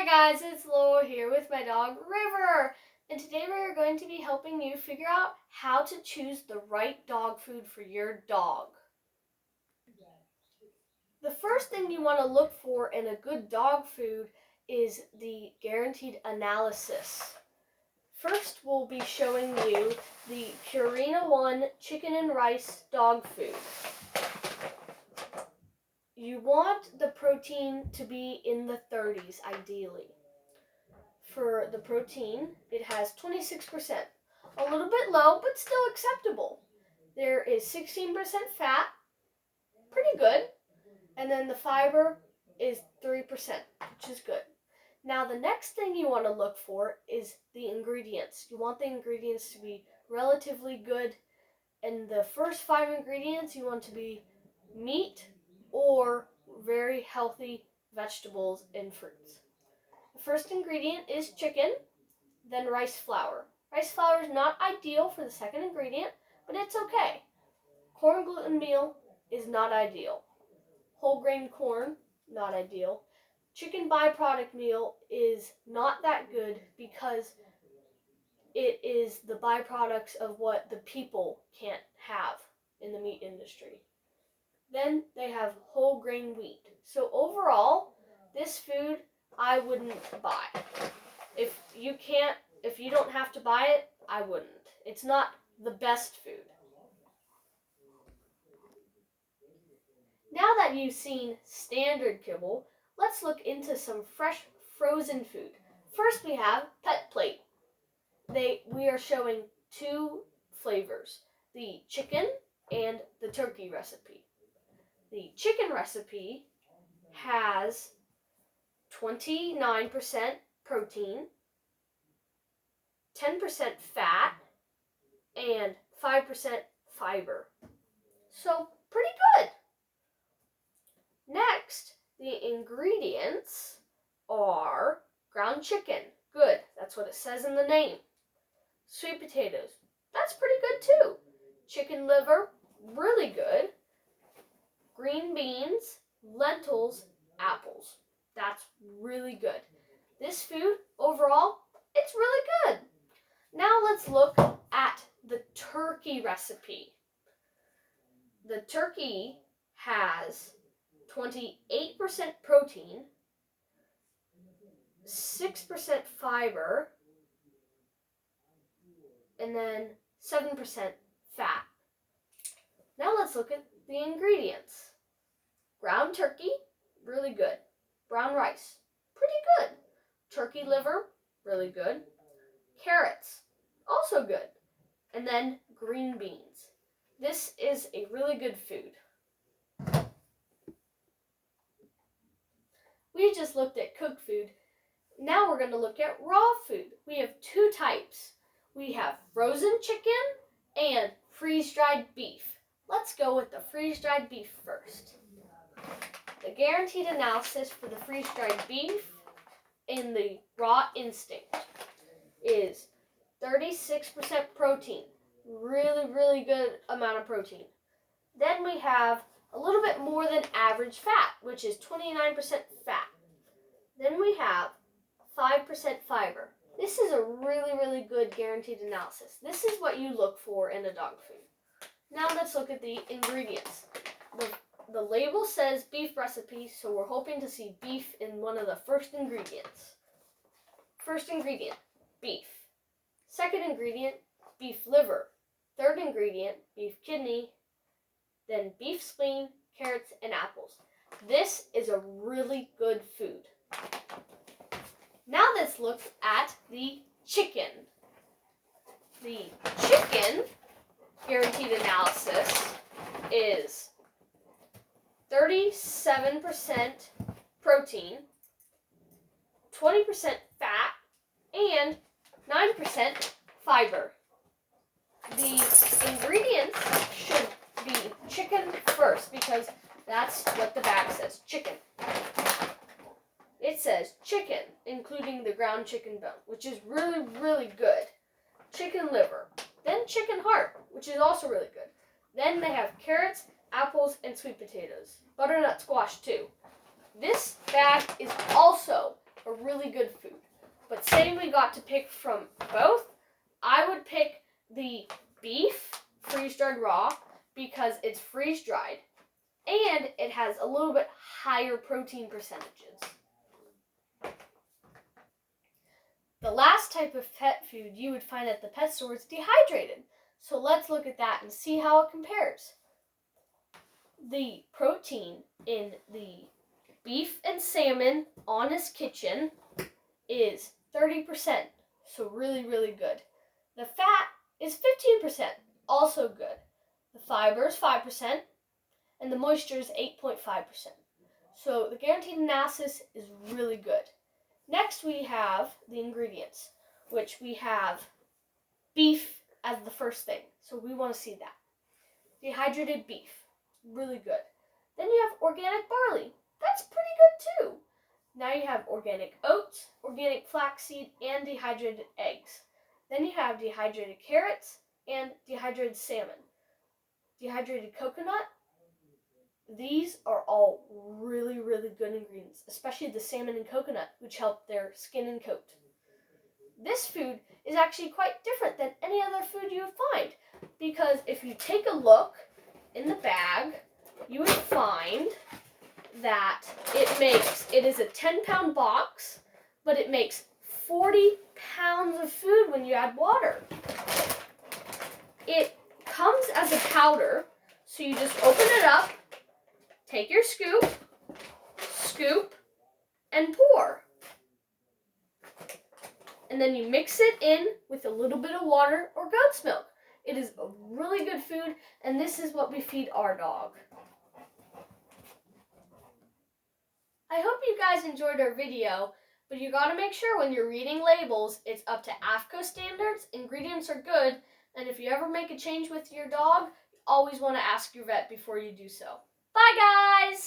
guys, it's Lola here with my dog River, and today we're going to be helping you figure out how to choose the right dog food for your dog. The first thing you want to look for in a good dog food is the guaranteed analysis. First, we'll be showing you the Purina One chicken and rice dog food. You want the protein to be in the 30s, ideally. For the protein, it has 26%, a little bit low, but still acceptable. There is 16% fat, pretty good, and then the fiber is 3%, which is good. Now, the next thing you want to look for is the ingredients. You want the ingredients to be relatively good, and the first 5 ingredients you want to be meat or very healthy vegetables and fruits. The first ingredient is chicken, then rice flour. Rice flour is not ideal for the second ingredient, but it's okay. Corn gluten meal is not ideal. Whole grain corn, not ideal. Chicken byproduct meal is not that good because it is the byproducts of what the people can't have in the meat industry. Then they have whole grain wheat. So overall, this food I wouldn't buy. If you don't have to buy it, I wouldn't. It's not the best food. Now that you've seen standard kibble, let's look into some fresh frozen food. First we have Pet Plate. We are showing 2 flavors, the chicken and the turkey recipe. The chicken recipe has 29% protein, 10% fat, and 5% fiber. So, pretty good. Next, the ingredients are ground chicken. Good, that's what it says in the name. Sweet potatoes. That's pretty good too. Chicken liver, really good. Green beans, lentils, apples. That's really good. This food, overall, it's really good. Now let's look at the turkey recipe. The turkey has 28% protein, 6% fiber, and then 7% fat. Now let's look at the ingredients. Ground turkey, really good. Brown rice, pretty good. Turkey liver, really good. Carrots, also good. And then green beans. This is a really good food. We just looked at cooked food. Now we're going to look at raw food. We have 2 types. We have frozen chicken and freeze-dried beef. Let's go with the freeze-dried beef first. The guaranteed analysis for the freeze-dried beef in the raw instinct is 36% protein. Really, really good amount of protein. Then we have a little bit more than average fat, which is 29% fat. Then we have 5% fiber. This is a really, really good guaranteed analysis. This is what you look for in a dog food. Now let's look at the ingredients. The label says beef recipe, so we're hoping to see beef in one of the first ingredients. First ingredient, beef. Second ingredient, beef liver. Third ingredient, beef kidney. Then beef spleen, carrots, and apples. This is a really good food. Now let's look at the chicken. The chicken guaranteed analysis is 37% protein, 20% fat, and 9% fiber. The ingredients should be chicken first because that's what the bag says, chicken. It says chicken, including the ground chicken bone, which is really, really good. Chicken liver. Then chicken heart, which is also really good. Then they have carrots, apples, and sweet potatoes. Butternut squash too. This bag is also a really good food. But say we got to pick from both, I would pick the beef freeze-dried raw because it's freeze-dried and it has a little bit higher protein percentages. The last type of pet food you would find at the pet store is dehydrated. So let's look at that and see how it compares. The protein in the beef and salmon Honest Kitchen is 30%, so really, really good. The fat is 15%, also good. The fiber is 5%, and the moisture is 8.5%. So the guaranteed analysis is really good. Next we have the ingredients, which we have beef as the first thing. So we want to see that. Dehydrated beef, really good. Then you have organic barley. That's pretty good too. Now you have organic oats, organic flaxseed, and dehydrated eggs. Then you have dehydrated carrots and dehydrated salmon. Dehydrated coconut. These are all really, really good ingredients, especially the salmon and coconut, which help their skin and coat. This food is actually quite different than any other food you would find, because if you take a look in the bag, you would find that it is a 10-pound box, but it makes 40 pounds of food when you add water. It comes as a powder, so you just open it up, take your scoop, and pour. And then you mix it in with a little bit of water or goat's milk. It is a really good food, and this is what we feed our dog. I hope you guys enjoyed our video, but you gotta make sure when you're reading labels, it's up to AAFCO standards, ingredients are good, and if you ever make a change with your dog, you always want to ask your vet before you do so. Bye guys!